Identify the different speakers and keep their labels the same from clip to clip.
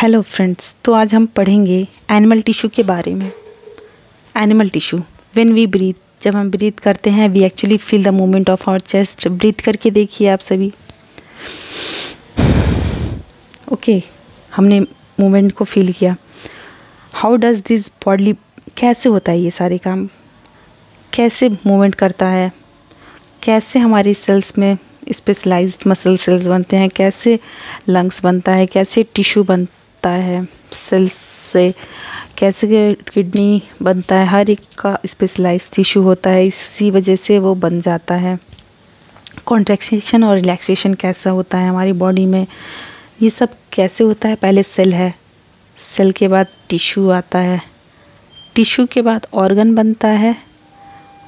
Speaker 1: Hello friends, तो आज हम पढ़ेंगे एनिमल टिश्यू के बारे में। Animal tissue, when we breathe, जब हम ब्रीथ करते हैं we actually feel the movement of our chest. Breathe करके देखिए आप सभी। ओके, हमने मूवमेंट को फील किया। हाउ डज दिस बॉडी, कैसे होता है ये सारे काम, कैसे मूवमेंट करता है, कैसे हमारी सेल्स में स्पेशलाइज्ड मसल सेल्स बनते हैं, कैसे लंग्स बनता है, कैसे टिश्यू बनता है सेल्स से, कैसे किडनी बनता है। हर एक का स्पेशलाइज्ड टिश्यू होता है, इसी वजह से वो बन जाता है। कॉन्ट्रैक्शन और रिलैक्सेशन कैसा होता है हमारी बॉडी में, ये सब कैसे होता है। पहले सेल है, सेल के बाद टिश्यू आता है, टिश्यू के बाद ऑर्गन बनता है,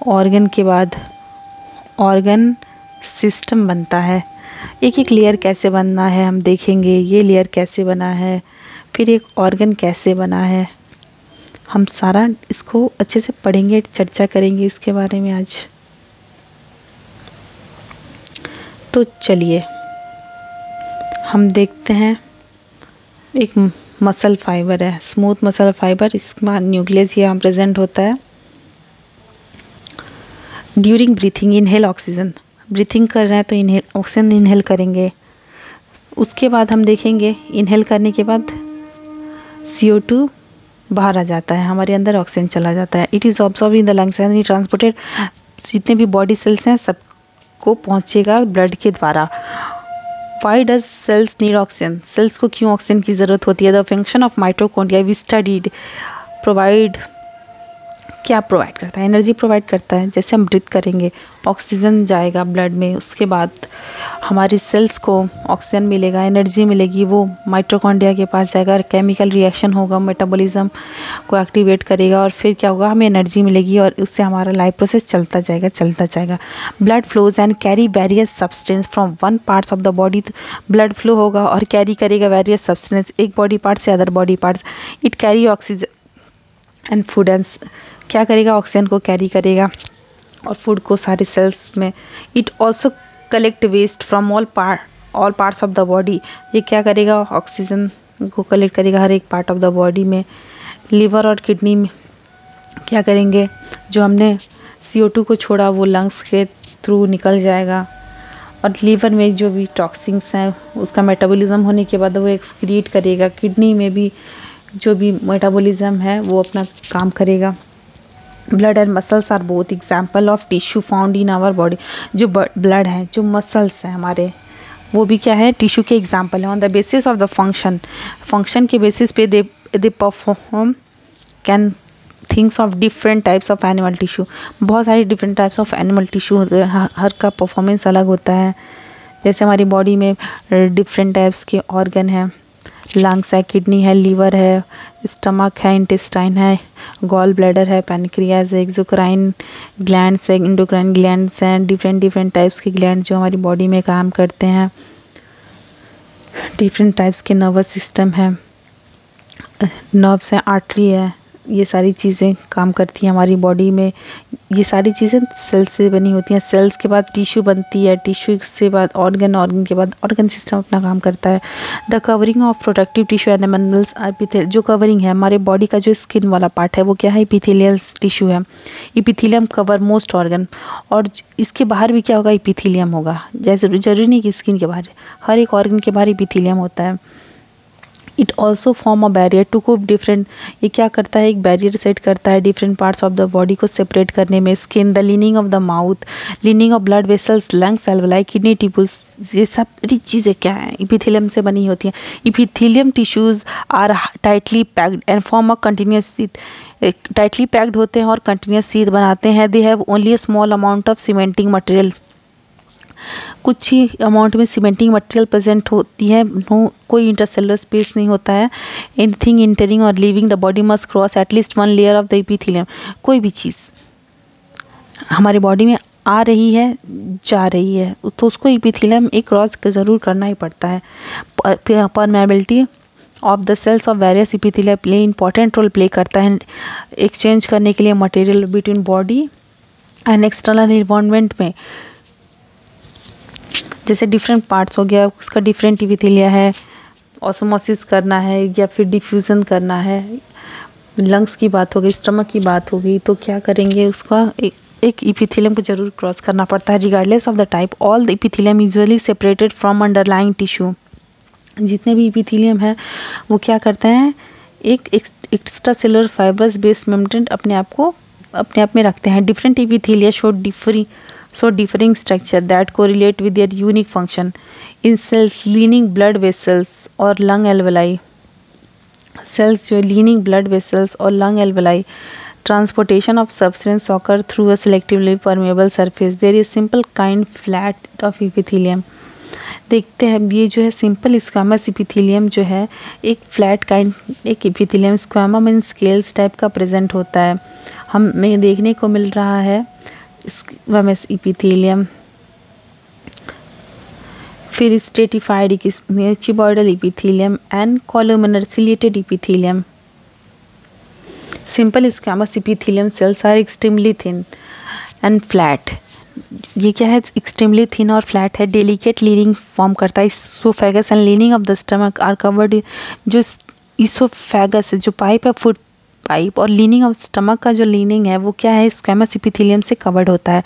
Speaker 1: ऑर्गन के बाद ऑर्गन सिस्टम बनता है। एक एक लेयर कैसे बनना है हम देखेंगे, ये लेयर कैसे बना है, फिर एक ऑर्गन कैसे बना है। हम सारा इसको अच्छे से पढ़ेंगे, चर्चा करेंगे इसके बारे में आज। तो चलिए हम देखते हैं। एक मसल फाइबर है, स्मूथ मसल फाइबर, इसका न्यूक्लियस यहाँ प्रेजेंट होता है। During breathing inhale oxygen, breathing कर रहे हैं तो इनहेल ऑक्सीजन इनहेल करेंगे। उसके बाद हम देखेंगे इनहेल करने के बाद CO2 बाहर आ जाता है, हमारे अंदर ऑक्सीजन चला जाता है। It is absorb in the lungs and transported, जितने भी बॉडी सेल्स हैं सबको पहुंचेगा ब्लड के द्वारा। Why does cells need oxygen, cells को क्यों ऑक्सीजन की ज़रूरत होती है। The function of mitochondria we studied. Provide, क्या प्रोवाइड करता है, एनर्जी प्रोवाइड करता है। जैसे हम ब्रीथ करेंगे ऑक्सीजन जाएगा ब्लड में, उसके बाद हमारी सेल्स को ऑक्सीजन मिलेगा, एनर्जी मिलेगी, वो माइटोकॉन्ड्रिया के पास जाएगा और केमिकल रिएक्शन होगा, मेटाबॉलिज्म को एक्टिवेट करेगा और फिर क्या होगा, हमें एनर्जी मिलेगी और उससे हमारा लाइफ प्रोसेस चलता जाएगा। Blood flows and carry various substance from one parts of the body, blood flow होगा और कैरी करेगा वेरियस सब्सटेंस एक बॉडी पार्ट से other body parts. It carry oxygen and food and, क्या करेगा, ऑक्सीजन को कैरी करेगा और फूड को सारे सेल्स में। It also collect waste from all parts of the body, ये क्या करेगा, ऑक्सीजन को कलेक्ट करेगा हर एक पार्ट ऑफ द बॉडी में। लिवर और किडनी में क्या करेंगे, जो हमने CO2 को छोड़ा वो लंग्स के थ्रू निकल जाएगा और लीवर में जो भी टॉक्सिन्स हैं उसका मेटाबॉलिज्म होने के बाद वो एक्सक्रीट करेगा। किडनी में भी जो भी मेटाबॉलिज्म है वो अपना काम करेगा। Blood and muscles are both example of tissue found in our body, जो ब्लड है, जो मसल्स हैं हमारे, वो भी क्या है, टिश्यू के एग्जाम्पल है। On the basis of the function के बेसिस पे they perform can things of different types of animal tissue. बहुत सारी different types of animal tissue होते हैं, हर का परफॉर्मेंस अलग होता है। जैसे हमारी बॉडी में डिफरेंट टाइप्स के ऑर्गन हैं, लंग्स है, किडनी है, लीवर है, स्टमक है, इंटेस्टाइन है, गॉल ब्लैडर है, पैनक्रियाज है, एक्सोक्राइन ग्लैंड्स है, इंडोक्राइन ग्लैंड्स हैं, डिफरेंट टाइप्स के ग्लैंड जो हमारी बॉडी में काम करते हैं। डिफरेंट टाइप्स के नर्वस सिस्टम है, नर्व्स हैं, आर्टरी है, ये सारी चीज़ें काम करती हैं हमारी बॉडी में। ये सारी चीज़ें सेल्स से बनी होती हैं। सेल्स के बाद टिश्यू बनती है, टिश्यू से बाद ऑर्गन के बाद ऑर्गन सिस्टम अपना काम करता है। The covering of protective tissue animals epithelium, जो कवरिंग है हमारे बॉडी का, जो स्किन वाला पार्ट है वो क्या है, एपिथेलियल टिश्यू है। एपिथेलियम कवर मोस्ट ऑर्गन, और इसके बाहर भी क्या होगा, एपिथेलियम होगा। जैसे जरूरी नहीं कि स्किन के बाहर, हर एक ऑर्गन के बाहर एपिथेलियम होता है। It also form a barrier to cope different, ये क्या करता है, एक बैरियर सेट करता है different parts of the body को सेपरेट करने में। Skin, the lining of the mouth, lining of blood vessels, lungs, alveoli, kidney tubules, ये सब चीज़ें क्या हैं, एपिथेलियम से बनी होती हैं। Epithelium tissues are tightly packed and form a continuous sheath, tightly packed होते हैं और कंटिन्यूस सीथ बनाते हैं। They have only a small amount of cementing material, कुछ ही अमाउंट में सीमेंटिंग मटेरियल प्रेजेंट होती है। नो, कोई इंटरसेलुलर स्पेस नहीं होता है। Anything entering or leaving the body must cross at least one layer of the epithelium, कोई भी चीज़ हमारी बॉडी में आ रही है, जा रही है, तो उसको एपिथेलियम एक क्रॉस ज़रूर करना ही पड़ता है। Permeability of the cells of various epithelia play important role play करता है एक्सचेंज करने के लिए material between body and external environment में। जैसे डिफरेंट पार्ट्स हो गया, उसका डिफरेंट एपिथेलिया है ऑस्मोसिस करना है या फिर डिफ्यूज़न करना है, लंग्स की बात हो गई, स्टमक की बात हो गई, तो क्या करेंगे, उसका एक इपिथेलियम को जरूर क्रॉस करना पड़ता है। Regardless of the type, all the epithelium usually separated from underlying tissue. जितने भी इपिथेलियम है वो क्या करते हैं, एक extra cellular fibrous base membrane अपने आप में रखते हैं। Different epithelia show differing structure that correlate with their unique function in cells lining blood vessels और लंग एल्वेलाई। सेल्स जो लीनिंग ब्लड वेसल्स और lung alveoli, transportation of substance occur through a selectively permeable surface. There is simple kind flat of epithelium. देखते हैं ये जो है simple squamous epithelium जो है एक फ्लैट काइंड एक epithelium squama mean scales type का प्रेजेंट होता है। हमें देखने को मिल रहा है स्क्वामस इपिथेलियम। फिर stratified cuboidal epithelium and columnar ciliated epithelium. Simple squamous epithelium cells are extremely thin and flat. ये क्या है, एक्सट्रीमली थिन और फ्लैट है। डेलिकेट लीनिंग फॉर्म करता है। Oesophagus and lining of the stomach are covered. जो oesophagus है, जो पाइप है, फूड पाइप, और लीनिंग ऑफ स्टमक का जो लीनिंग है वो क्या है, स्क्वामस इपिथेलियम से कवर्ड होता है।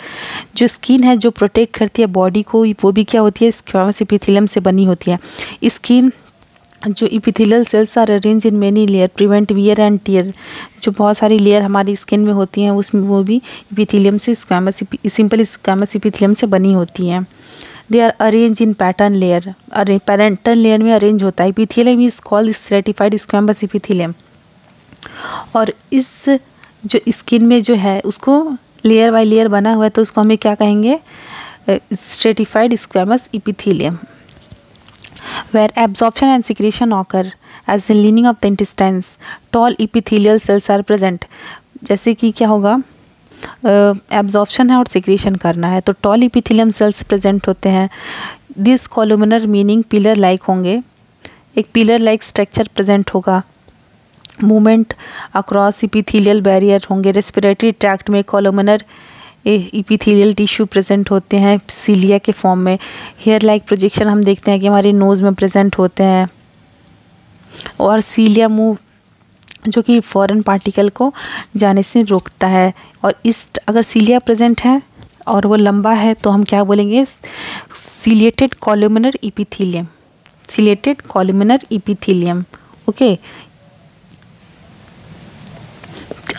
Speaker 1: जो स्किन है जो प्रोटेक्ट करती है बॉडी को, वो भी क्या होती है, स्क्वामस इपिथेलियम से बनी होती है। स्किन जो epithelial cells are arrange in many layer prevent wear and tear. जो बहुत सारी लेयर हमारी स्किन में होती हैं उसमें वो भी इपिथेलियम से सिंपल स्क्वामस इपिथेलियम से बनी होती हैं। They are arrange in pattern layer, parental layer में अरेंज होता है। Epithelium is called stratified squamous epithelium. और इस जो स्किन में जो है उसको लेयर बाय लेयर बना हुआ है, तो उसको हमें क्या कहेंगे, stratified squamous epithelium. Where absorption and secretion occur as the lining of the intestines, tall epithelial cells are present। जैसे कि क्या होगा, एब्जॉर्प्शन है और सिक्रेशन करना है, तो टॉल इपिथेलियम सेल्स प्रेजेंट होते हैं। दिस कॉलुमिनर मीनिंग पिलर लाइक होंगे, एक पिलर लाइक स्ट्रक्चर प्रेजेंट होगा। मूवमेंट अक्रॉस इपिथेलियल बैरियर होंगे। रेस्पिरेटरी ट्रैक्ट में कॉलुमिनर इपिथेलियल टिश्यू प्रेजेंट होते हैं सीलिया के फॉर्म में। हेयर लाइक प्रोजेक्शन हम देखते हैं कि हमारी नोज़ में प्रेजेंट होते हैं। और सीलिया मूव जो कि फॉरेन पार्टिकल को जाने से रोकता है। और इस अगर सीलिया प्रेजेंट है और वो लंबा है तो हम क्या बोलेंगे, ciliated columnar epithelium. Ciliated columnar epithelium. Okay,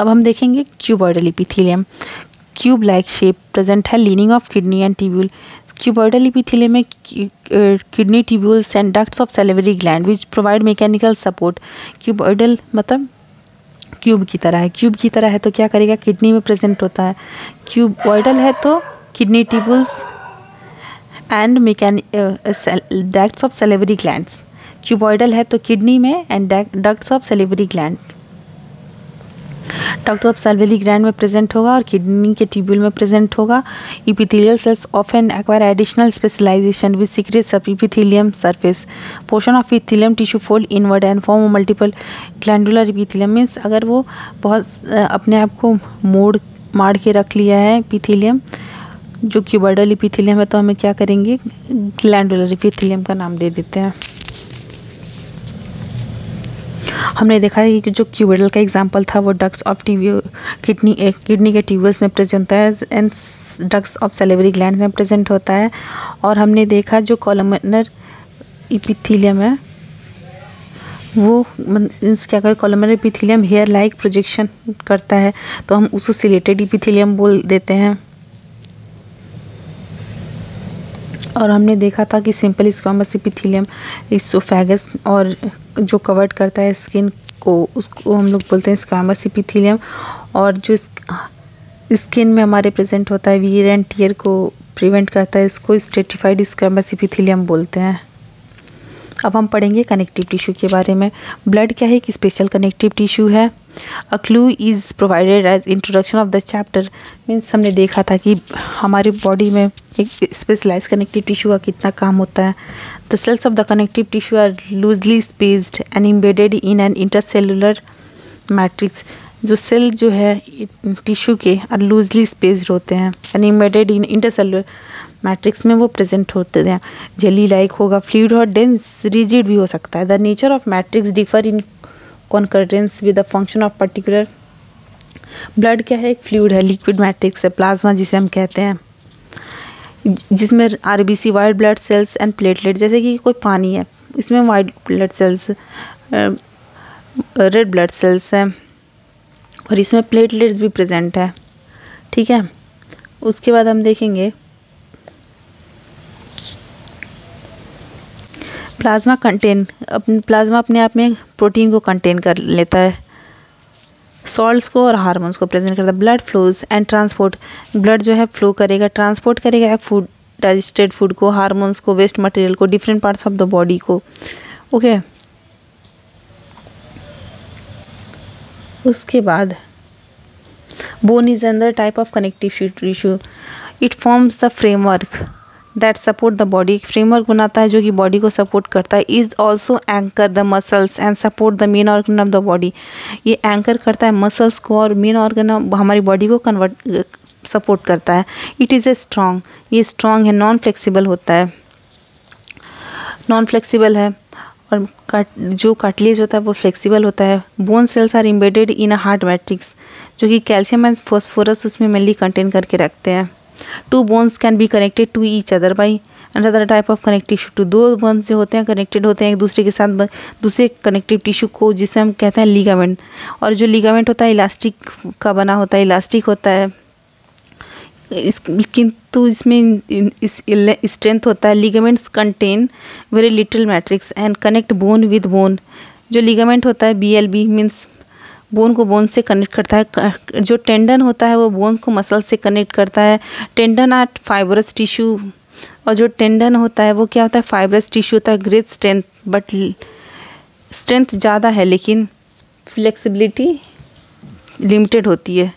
Speaker 1: अब हम देखेंगे cuboidal epithelium. Cube like shape present है, lining of kidney and tubule. Cuboidal epithelium में kidney tubules and ducts of salivary gland which provide mechanical support. Cuboidal मतलब cube की तरह है। Cube की तरह है तो क्या करेगा, किडनी में प्रेजेंट होता है। क्यूबॉइडल है तो kidney tubules and ducts of salivary glands. Cuboidal है तो किडनी में and ducts of salivary gland, duct of salivary gland में प्रेजेंट होगा और किडनी के ट्यूब्यूल में प्रेजेंट होगा। Epithelial cells often acquire additional specialisation which secrete सब epithelium surface. Portion of epithelium tissue fold inward and form multiple glandular epithelium. Means अगर वो बहुत अपने आप को मार के रख लिया है इपिथेलियम, जो क्यूबॉइडल इपिथेलियम है, तो हमें क्या करेंगे, ग्लैंडुलर इपिथेलियम का नाम दे देते हैं। हमने देखा है कि जो क्यूबॉइडल का एग्जांपल था वो डक्ट्स ऑफ किडनी के ट्यूब्यूल्स में प्रेजेंट होता है and ducts of salivary glands में प्रेजेंट होता है। और हमने देखा जो कॉलुमिनर इपिथेलियम है वो क्या करें, कॉलुमिनर इपिथेलियम हेयर लाइक प्रोजेक्शन करता है तो हम उसको सिलेटेड इपिथेलियम बोल देते हैं। और हमने देखा था कि सिंपल स्क्वामस इपिथेलियम इसोफेगस और जो कवर्ड करता है स्किन को उसको हम लोग बोलते हैं स्क्वामस इपिथेलियम। और जो स्किन में हमारे प्रेजेंट होता है वियर एंड टियर को प्रिवेंट करता है, इसको स्ट्रेटिफाइड स्क्वामस इपिथेलियम बोलते हैं। अब हम पढ़ेंगे कनेक्टिव टिश्यू के बारे में। ब्लड क्या है, एक स्पेशल कनेक्टिव टिश्यू है। A clue is provided as introduction of the chapter. Means हमने देखा था कि हमारी बॉडी में एक स्पेशलाइज कनेक्टिव टिश्यू का कितना काम होता है। The cells of the connective tissue are loosely spaced and embedded in an intercellular matrix. जो सेल जो है टिश्यू के आर लूजली स्पेस्ड होते हैं and embedded in intercellular matrix में वो प्रेजेंट होते हैं। जेली लाइक होगा, फ्लूइड और डेंस, रिजिड भी हो सकता है। The nature of matrix differ in concurrence with the function of particular. Blood क्या है? एक फ्लूइड है, लिक्विड मैट्रिक्स है। प्लाज्मा जिसे हम कहते हैं, जिसमें RBC, white blood cells and platelet, जैसे कि कोई पानी है, इसमें white blood cells, red blood cells हैं और इसमें प्लेटलेट्स भी प्रेजेंट है। ठीक है, उसके बाद हम देखेंगे प्लाज्मा अपने आप में प्रोटीन को कंटेन कर लेता है, सॉल्ट्स को और हार्मोन्स को प्रेजेंट करता है। Blood flows and transport, blood जो है फ्लो करेगा, ट्रांसपोर्ट करेगा फूड, डाइजेस्टेड फूड को, हार्मोन्स को, वेस्ट मटेरियल को, different parts of the body को। ओके, उसके बाद bone is another type of connective tissue. It forms the framework that support the body, एक फ्रेमवर्क बनाता है जो कि बॉडी को सपोर्ट करता है। Is also anchor the muscles and support the main organ of the body, ये anchor करता है मसल्स को और मेन ऑर्गन हमारी बॉडी को सपोर्ट करता है। इट इज़ ए स्ट्रॉन्ग, ये स्ट्रॉन्ग है, नॉन फ्लेक्सिबल होता है, नॉन फ्लेक्सिबल है। और जो कार्टिलेज होता है वो फ्लेक्सिबल होता है। Bone cells are embedded in a hard matrix, जो कि कैल्शियम एंड फॉस्फोरस उसमें मेनली कंटेन करके रखते हैं। Two bones can be connected to each other by another type of connective tissue. दो बोन्स जो होते हैं कनेक्टेड होते हैं एक दूसरे के साथ दूसरे कनेक्टिव टिश्यू को, जिसे हम कहते हैं लिगामेंट। और जो लिगामेंट होता है इलास्टिक का बना होता है, इलास्टिक होता है, किंतु इसमें स्ट्रेंथ होता है। Ligaments contain very little matrix and connect bone with bone. जो लिगामेंट होता है BLB मीन्स बोन को बोन से कनेक्ट करता है। जो टेंडन होता है वो बोन को मसल से कनेक्ट करता है। टेंडन आर फाइब्रस टिश्यू, और जो टेंडन होता है वो क्या होता है? फाइब्रस टिश्यू होता है। ग्रेट स्ट्रेंथ, बट स्ट्रेंथ ज़्यादा है लेकिन फ्लेक्सिबिलिटी लिमिटेड होती है।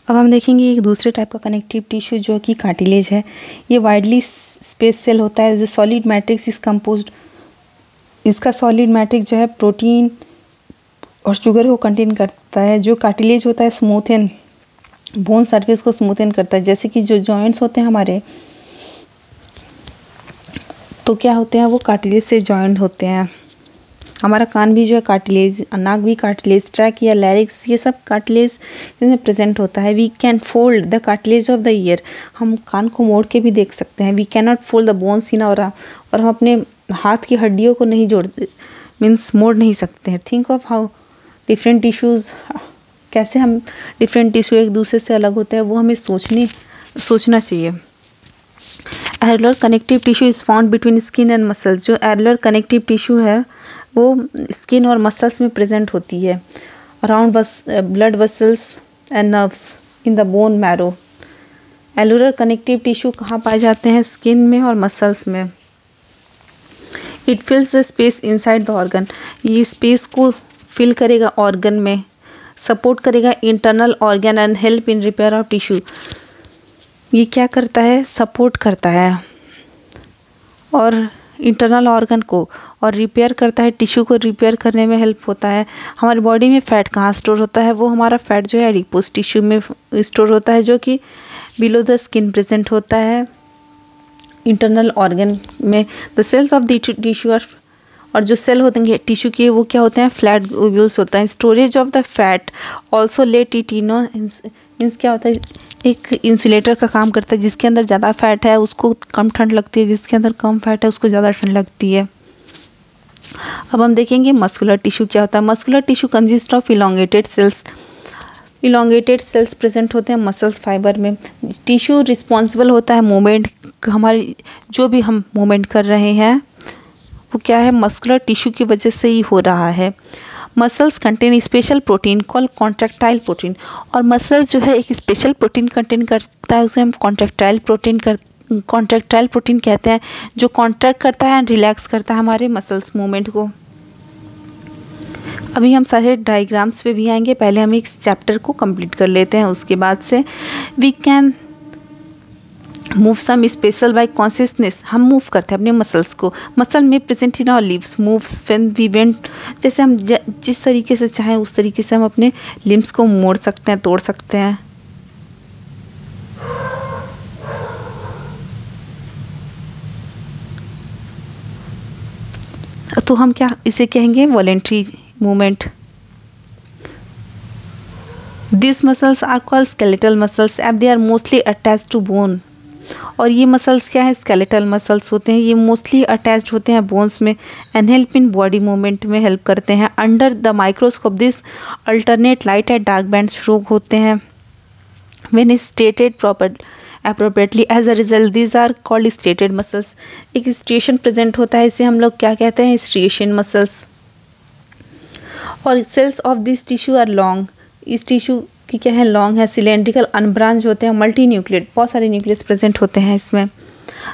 Speaker 1: अब हम देखेंगे एक दूसरे टाइप का कनेक्टिव टिश्यू जो कि कार्टिलेज है। ये वाइडली स्पेस सेल होता है। जो सॉलिड मैट्रिक्स इज कंपोज्ड, इसका सॉलिड मैट्रिक्स जो है प्रोटीन और शुगर को कंटेन करता है। जो कार्टिलेज होता है स्मूथन, बोन सरफेस को स्मूथन करता है। जैसे कि जो जॉइंट्स होते हैं हमारे, तो क्या होते हैं वो कार्टिलेज से जॉइंट होते हैं। हमारा कान भी जो है कार्टिलेज, नाक भी कार्टिलेज, ट्रैक या लैरिक्स, ये सब कार्टिलेज इसमें प्रेजेंट होता है। We can fold the cartilage of the ear, हम कान को मोड़ के भी देख सकते हैं। We can not fold the bones in और हम अपने हाथ की हड्डियों को नहीं जोड़ते, मीन्स मोड़ नहीं सकते हैं। Think of how different tissues, कैसे हम डिफरेंट टिश्यू एक दूसरे से अलग होते हैं, वो हमें सोचना चाहिए। Areolar connective tissue is found between skin and muscles. जो एरुलर कनेक्टिव टिश्यू है वो स्किन और मसल्स में प्रेजेंट होती है। Around blood vessels and nerves in the bone marrow. Areolar connective tissue कहाँ पाए जाते हैं? स्किन में और मसल्स में। It fills the space inside the organ, ये स्पेस को फिल करेगा ऑर्गन में, सपोर्ट करेगा internal organ and help in repair of tissue. ये क्या करता है? सपोर्ट करता है और इंटरनल ऑर्गन को, और रिपेयर करता है, टिश्यू को रिपेयर करने में हेल्प होता है। हमारी बॉडी में फ़ैट कहाँ स्टोर होता है? वो हमारा फ़ैट जो है एडिपोज टिश्यू में स्टोर होता है, जो कि बिलो द स्किन प्रेजेंट होता है इंटरनल ऑर्गन में। The cells of the tissue are, और जो सेल होते हैं टिश्यू के वो क्या होते हैं? फ्लैट ग्लोब्यूल्स होता है। Storage of the fat also let it in, means क्या होता है? एक इंसुलेटर का काम करता है। जिसके अंदर ज़्यादा फैट है उसको कम ठंड लगती है, जिसके अंदर कम फैट है उसको ज़्यादा ठंड लगती है। अब हम देखेंगे मस्कुलर टिश्यू क्या होता है। Muscular tissue consist of elongated cells. Elongated cells present होते हैं मसल्स फाइबर में। टिश्यू रिस्पॉन्सिबल होता है मूवमेंट, हमारी जो भी हम मूवमेंट कर रहे हैं वो क्या है? मस्कुलर टिश्यू की वजह से ही हो रहा है। Muscles contain special protein call contractile protein, और मसल जो है एक स्पेशल प्रोटीन कंटेन करता है, उसे हम कॉन्ट्रैक्टाइल प्रोटीन कहते हैं, जो कॉन्ट्रैक्ट करता है एंड रिलैक्स करता है हमारे मसल्स मूवमेंट को। अभी हम सारे डायग्राम्स पे भी आएंगे, पहले हम इस चैप्टर को कंप्लीट कर लेते हैं, उसके बाद से we can move some special by consciousness, हम मूव करते हैं अपने मसल्स को, मसल में present in our limbs moves when we want, जैसे हम जिस तरीके से चाहें उस तरीके से हम अपने लिम्स को मोड़ सकते हैं, तोड़ सकते हैं। तो हम क्या इसे कहेंगे, voluntary movement. This muscles are called skeletal muscles and they are mostly attached to bone. और ये मसल्स क्या है, स्केलेटल मसल्स होते हैं, ये मोस्टली अटैच्ड होते हैं बोन्स में and help in body movement में हेल्प करते हैं। Under the microscope this alternate light and dark bands show होते हैं when is stated appropriately as a result these are called striated muscles। एक striation present होता है, इसे हम लोग क्या कहते हैं, स्ट्रिएशन मसल्स। और cells of this tissue are long, इस टिश्यू की क्या है, लॉन्ग है, सिलेंड्रिकल, अनब्रांच होते हैं, मल्टी न्यूक्लियट, बहुत सारे न्यूक्लियस प्रेजेंट होते हैं इसमें।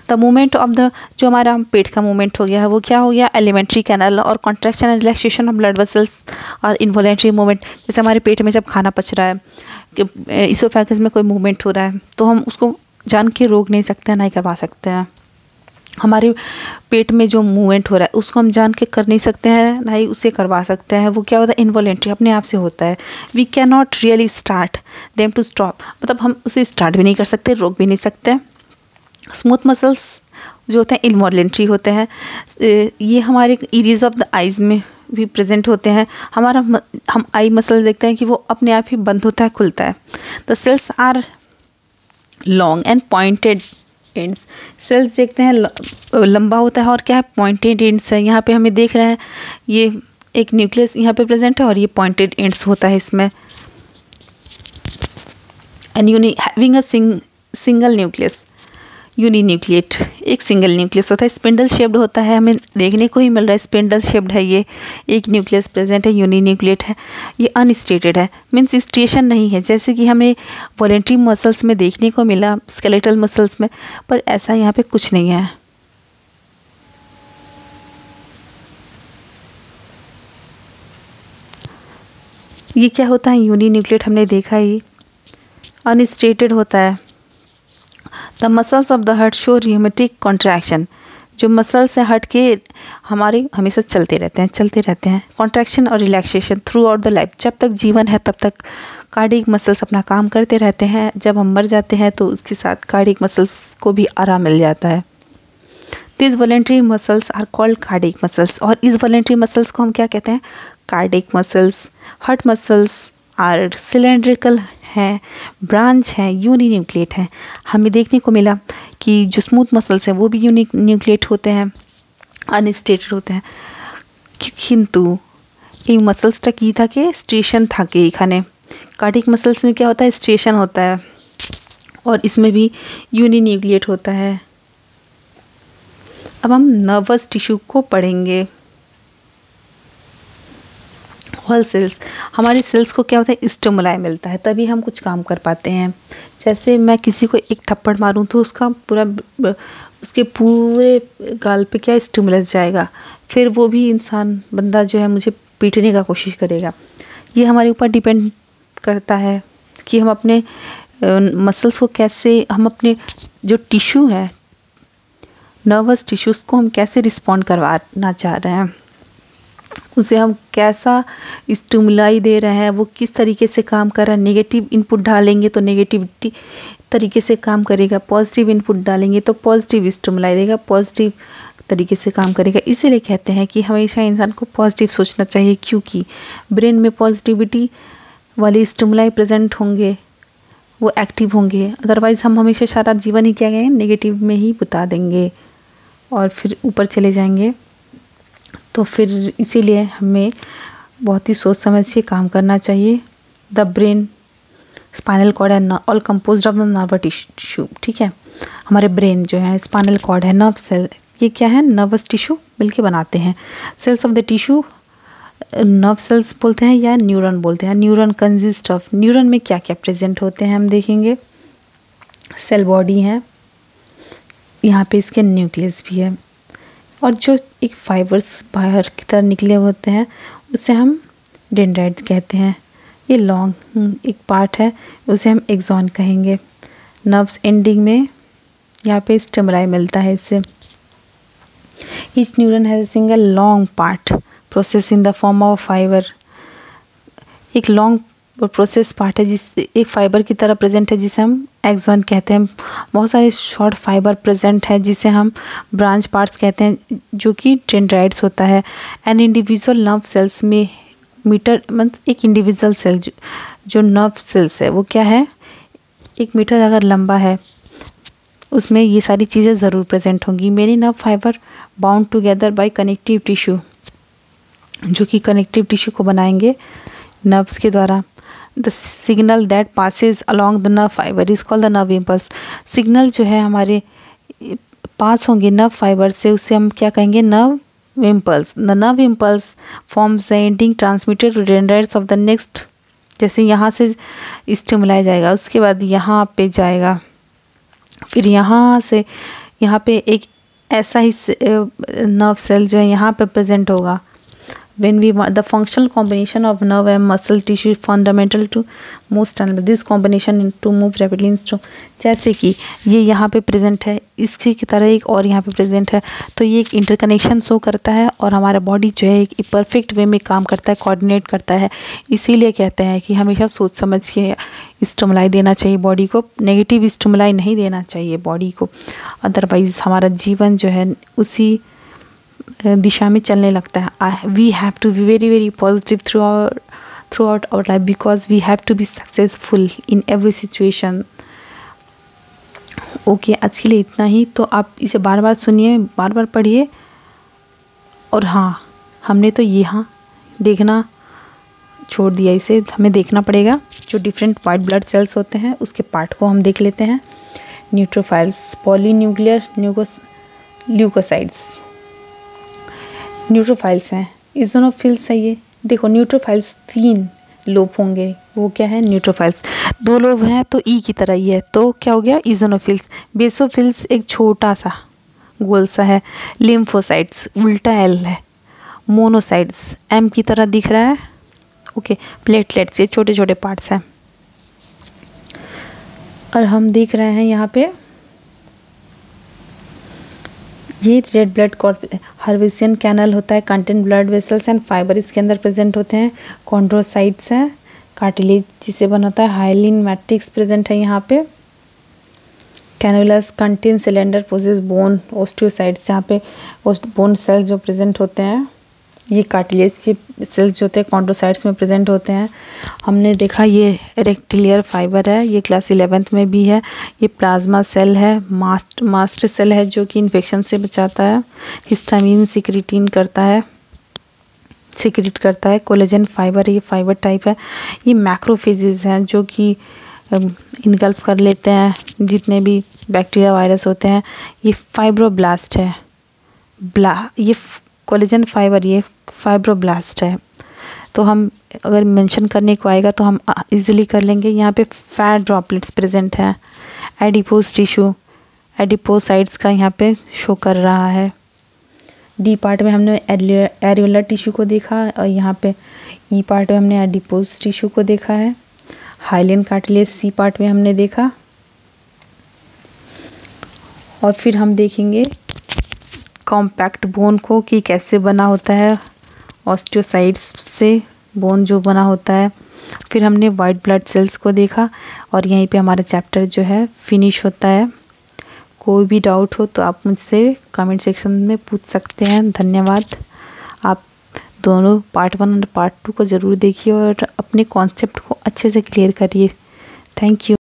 Speaker 1: द मूवमेंट ऑफ द, जो हमारा पेट का मूवमेंट हो गया है वो क्या हो गया, एलिमेंट्री कैनल और contraction and relaxation of blood vessels और इनवॉलेंट्री मूवमेंट। जैसे हमारे पेट में जब खाना पच रहा है, इसोफेगस में कोई मूवमेंट हो रहा है, तो हम उसको जान के रोक नहीं सकते हैं, ना ही करवा सकते हैं। हमारे पेट में जो मूवमेंट हो रहा है उसको हम जान के कर नहीं सकते हैं, ना ही उसे करवा सकते हैं, वो क्या होता है, इनवॉलेंट्री, अपने आप से होता है। We can not really start them to stop, मतलब हम उसे स्टार्ट भी नहीं कर सकते, रोक भी नहीं सकते। स्मूथ मसल्स जो होते हैं इनवॉलेंट्री होते हैं, ये हमारे एरियाज ऑफ द आइज़ में भी प्रेजेंट होते हैं। हम आई मसल देखते हैं कि वो अपने आप ही बंद होता है, खुलता है। The cells are long and pointed ends, cells देखते हैं लंबा होता है और क्या है, पॉइंटेड एंड्स है। यहाँ पे हमें देख रहे हैं ये एक न्यूक्लियस यहाँ पे प्रेजेंट है और ये पॉइंटेड एंड्स होता है इसमें। And having a single nucleus, uninucleate, एक सिंगल न्यूक्लियस होता है, स्पिंडल शेप्ड होता है, हमें देखने को ही मिल रहा है स्पिंडल शेप्ड है, ये एक न्यूक्लियस प्रेजेंट है, यूनिन्यूक्लिएट है, ये अनस्टेटेड है, मीन्स स्ट्रिएशन नहीं है, जैसे कि हमें वॉलेंट्री मसल्स में देखने को मिला, स्केलेटल मसल्स में, पर ऐसा यहाँ पे कुछ नहीं है। ये क्या होता है, यूनिन्यूक्लिएट, हमने देखा ही अनस्टेटेड होता है। The muscles of the heart show rhythmic contraction, जो मसल्स हैं हार्ट के हमारे हमेशा चलते रहते हैं, कॉन्ट्रैक्शन और relaxation throughout the life, जब तक जीवन है तब तक कार्डियक मसल्स अपना काम करते रहते हैं, जब हम मर जाते हैं तो उसके साथ कार्डियक मसल्स को भी आराम मिल जाता है। This voluntary muscles are called cardiac muscles, और इस वॉलेंट्री मसल्स को हम क्या कहते हैं, cardiac muscles. Heart muscles are cylindrical हैं, ब्रांच हैं, यूनिन्यूक्लिएट हैं। हमें देखने को मिला कि जो स्मूथ मसल्स हैं वो भी यूनिन्यूक्लिएट होते हैं, अनस्टेटेड होते हैं, किंतु ये मसल्सটা কি থাকে, स्ट्रिएशन থাকে এখানে। कार्डियक मसल्स में क्या होता है, स्ट्रिएशन होता है, और इसमें भी यूनिन्यूक्लिएट होता है। अब हम नर्वस टिश्यू को पढ़ेंगे। ऑल सेल्स, हमारी सेल्स को क्या होता है, स्टिमुलाई मिलता है तभी हम कुछ काम कर पाते हैं। जैसे मैं किसी को एक थप्पड़ मारूं तो उसका पूरा, उसके पूरे गाल पे क्या स्टिमुलस जाएगा, फिर वो भी इंसान बंदा जो है मुझे पीटने का कोशिश करेगा। ये हमारे ऊपर डिपेंड करता है कि हम अपने मसल्स को कैसे, हम अपने जो टिश्यू है, नर्वस टिश्यूज़ को हम कैसे रिस्पॉन्ड करवाना चाह रहे हैं, उसे हम कैसा स्टिमुलाई दे रहे हैं, वो किस तरीके से काम कर रहा है। नेगेटिव इनपुट डालेंगे तो नेगेटिविटी तरीके से काम करेगा, पॉजिटिव इनपुट डालेंगे तो पॉजिटिव स्टिमुलाई देगा, पॉजिटिव तरीके से काम करेगा। इसीलिए कहते हैं कि हमेशा इंसान को पॉजिटिव सोचना चाहिए, क्योंकि ब्रेन में पॉजिटिविटी वाले स्टिमुलाई प्रेजेंट होंगे, वो एक्टिव होंगे। अदरवाइज़ हम हमेशा सारा जीवन ही क्या कहेंगे, नेगेटिव में ही बिता देंगे और फिर ऊपर चले जाएंगे। तो फिर इसीलिए हमें बहुत ही सोच समझ के काम करना चाहिए। The brain, spinal cord and all composed of the nerve tissue, ठीक है। हमारे ब्रेन जो है, स्पाइनल कॉर्ड है, नर्व सेल, ये क्या है, नर्वस टिश्यू मिलके बनाते हैं। Cells of the tissue nerve cells बोलते हैं या न्यूरॉन बोलते हैं। न्यूरॉन कंसिस्ट ऑफ, न्यूरॉन में क्या क्या प्रेजेंट होते हैं हम देखेंगे। सेल बॉडी है, यहाँ पे इसके न्यूक्लियस भी है, और जो एक फाइबर्स बाहर की तरह निकले होते हैं उसे हम डेंड्राइट कहते हैं। ये लॉन्ग एक पार्ट है, उसे हम एक्सॉन कहेंगे। नर्व्स एंडिंग में यहाँ पे स्टिमुलाई मिलता है इससे। Each neuron has a single long part process in the form of fibre. एक लॉन्ग प्रोसेस पार्ट है जिस एक फाइबर की तरह प्रेजेंट है जिसे हम एक्सॉन कहते हैं। बहुत सारे शॉर्ट फाइबर प्रेजेंट है जिसे हम ब्रांच पार्ट्स कहते हैं, जो कि डेंड्राइट्स होता है। एन इंडिविजुअल नर्व सेल्स में मीटर मतलब एक इंडिविजुअल सेल जो नर्व सेल्स है वो क्या है, 1 मीटर अगर लंबा है उसमें ये सारी चीज़ें ज़रूर प्रेजेंट होंगी। Many nerve fibre bound together by connective tissue, जो कि कनेक्टिव टिश्यू को बनाएंगे नर्व्स के द्वारा। The signal that passes along the nerve fibre is called the nerve impulse. Signal जो है हमारे पास होंगे नर्व फाइबर से, उससे हम क्या कहेंगे, nerve impulse. The nerve impulse forms the ending transmitted to dendrites of the next. जैसे यहाँ से स्टिमुलाई जाएगा, उसके बाद यहाँ पे जाएगा, फिर यहाँ से यहाँ पे एक ऐसा ही नर्व सेल जो है यहाँ पे प्रेजेंट होगा। when we want the functional combination of nerve and muscle tissue fundamental to most animals, this combination to move rapidly in storm। जैसे कि ये यहाँ पे प्रेजेंट है, इसकी की तरह एक और यहाँ पे प्रेजेंट है, तो ये एक इंटरकनेक्शन शो करता है और हमारा बॉडी जो है एक परफेक्ट वे में काम करता है, कोऑर्डिनेट करता है। इसीलिए कहते हैं कि हमेशा सोच समझ के स्टिमुलाई देना चाहिए बॉडी को, नेगेटिव स्टिमुलाई नहीं देना चाहिए बॉडी को, अदरवाइज़ हमारा जीवन जो है उसी दिशा में चलने लगता है। We have to be very very positive throughout our life because we have to be successful in every situation. Okay, आज के लिए इतना ही। तो आप इसे बार बार सुनिए, बार बार पढ़िए। और हाँ, हमने तो यहाँ देखना छोड़ दिया, इसे हमें देखना पड़ेगा। जो डिफरेंट वाइट ब्लड सेल्स होते हैं उसके पार्ट को हम देख लेते हैं। न्यूट्रोफाइल्स, पॉलीन्यूक्लियर ल्यूकोसाइड्स, न्यूट्रोफाइल्स हैं। इज़ोनोफिल्स है ये। देखो न्यूट्रोफाइल्स 3 लोब होंगे, वो क्या है, न्यूट्रोफाइल्स। 2 लोब हैं तो ई की तरह ही है, तो क्या हो गया, इज़ोनोफिल्स। बेसोफिल्स एक छोटा सा गोल सा है। लिम्फोसाइट्स उल्टा एल है। मोनोसाइट्स एम की तरह दिख रहा है। ओके, प्लेटलेट्स ये छोटे छोटे पार्ट्स हैं। और हम देख रहे हैं यहाँ पे ये रेड ब्लड हार्वेसियन कैनल होता है, content blood vessels and fibre इसके अंदर प्रेजेंट होते हैं। कॉन्ड्रोसाइट्स हैं, कार्टिलेज जिसे बनाता है। हाइलिन मैट्रिक्स प्रेजेंट है यहाँ पे। Canals contain cylinder possess bone. Osteocytes जहाँ पे बोन सेल्स जो प्रेजेंट होते हैं, ये कार्टिलेज के सेल्स जो होते हैं कॉन्ड्रोसाइट्स में प्रेजेंट होते हैं। हमने देखा ये रेक्टिलियर फाइबर है, ये क्लास 11th में भी है। ये प्लाज्मा सेल है, मास्ट सेल है जो कि इन्फेक्शन से बचाता है। हिस्टामिन सिक्रीट करता है। कोलेजन फाइबर, ये फाइबर टाइप है। ये मैक्रोफेजेस हैं जो कि इनगल्फ कर लेते हैं जितने भी बैक्टीरिया वायरस होते हैं। ये फाइब्रोब्लास्ट है। ये कोलेजन फाइबर, ये फाइब्रोब्लास्ट है। तो हम अगर मेंशन करने को आएगा तो हम इजीली कर लेंगे। यहाँ पे फैट ड्रॉपलेट्स प्रेजेंट हैं। एडिपोज टिश्यू, एडिपोसाइट्स का यहाँ पे शो कर रहा है। डी पार्ट में हमने एरियोलर टिश्यू को देखा और यहाँ पे ई पार्ट में हमने एडिपोज टिश्यू को देखा है। हाइलिन कार्टिलेज सी पार्ट में हमने देखा। और फिर हम देखेंगे कॉम्पैक्ट बोन को कि कैसे बना होता है, ऑस्टियोसाइट्स से बोन जो बना होता है। फिर हमने वाइट ब्लड सेल्स को देखा और यहीं पे हमारा चैप्टर जो है फिनिश होता है। कोई भी डाउट हो तो आप मुझसे कमेंट सेक्शन में पूछ सकते हैं। धन्यवाद। आप दोनों पार्ट 1 और पार्ट 2 को ज़रूर देखिए और अपने कॉन्सेप्ट को अच्छे से क्लियर करिए। Thank you.